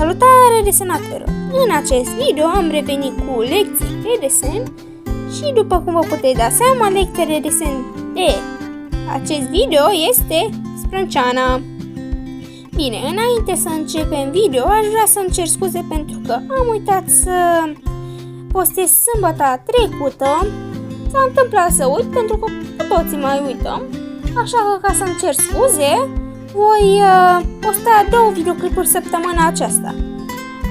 Salutare desenatori! În acest video am revenit cu lecții de desen și după cum vă puteți da seama, lecția de desen de acest video este sprânceana. Bine, înainte să începem video, aș vrea să-mi cer scuze pentru că am uitat să postez sâmbăta trecută. S-a întâmplat să uit pentru că cu toții mai uităm, așa că ca să-mi cer scuze, voi posta 2 videoclipuri săptămâna aceasta.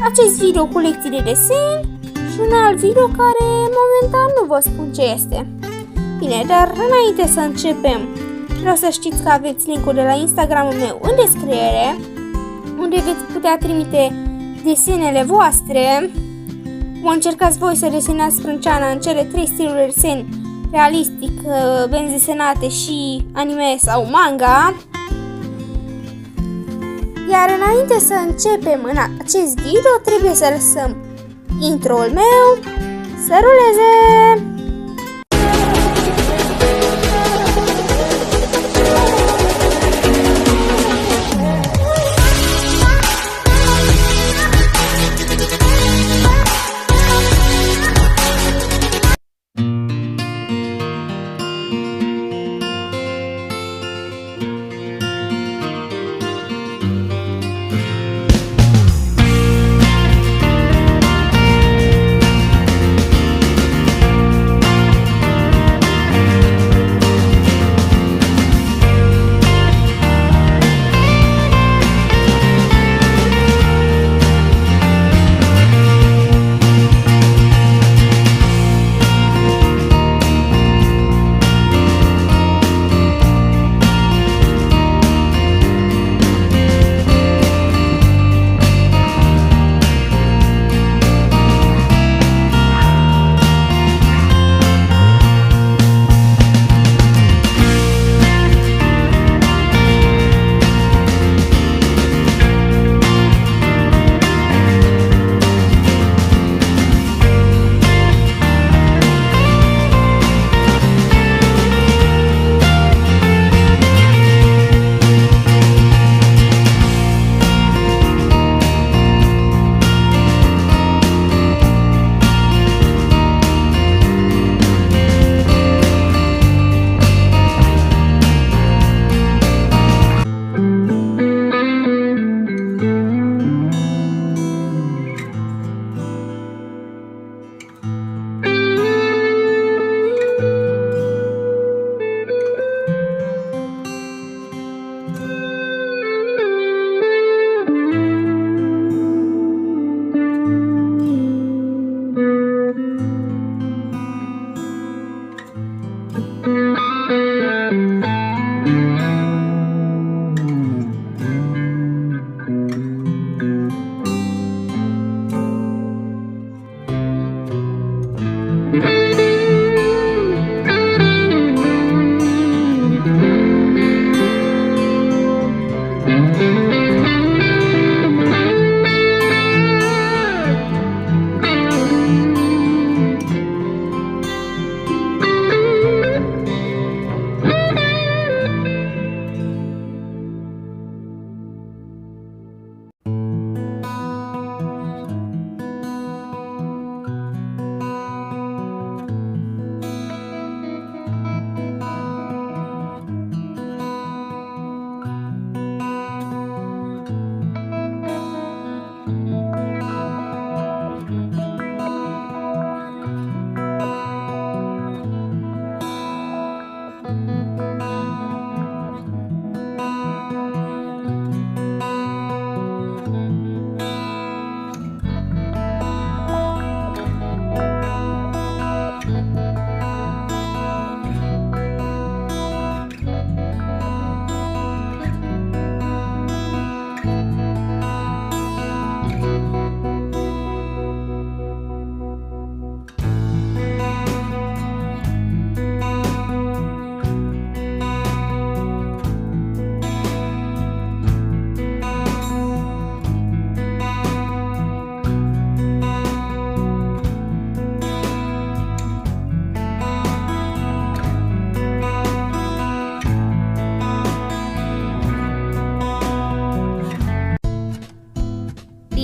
Acest video cu lecții de desen și un alt video care momentan nu vă spun ce este. Bine, dar înainte să începem, vreau să știți că aveți linkul de la Instagramul meu în descriere, unde veți putea trimite desenele voastre. Vă încercați voi să desenați sprânceana în cele 3 stiluri de desen: realistic, benzi desenate și anime sau manga. Iar înainte să începem în acest video, trebuie să lăsăm intro-ul meu să ruleze!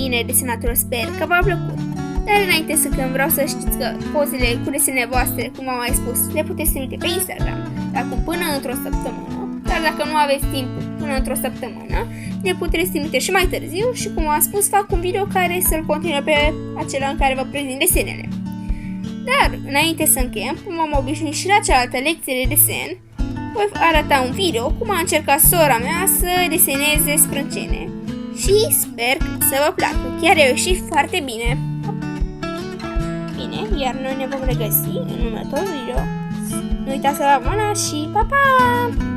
bine desenatul, sper că v-a plăcut. Dar înainte să când vreau să știți că pozele cu desenele voastre, cum am mai spus, le puteți trimite pe Instagram, dar cu până într-o săptămână. Dar dacă nu aveți timp până într-o săptămână, le puteți trimite și mai târziu și, cum am spus, fac un video care să-l continue pe acela în care vă prezint desenele. Dar, înainte să încheiem, cum am obișnuit și la cealaltă lecție de desen, voi arăta un video cum a încercat sora mea să deseneze sprâncene. Și sper să vă placă, chiar a ieșit foarte bine. Bine, iar noi ne vom regăsi în următorul video. Nu uitați să vă abonați și pa, pa!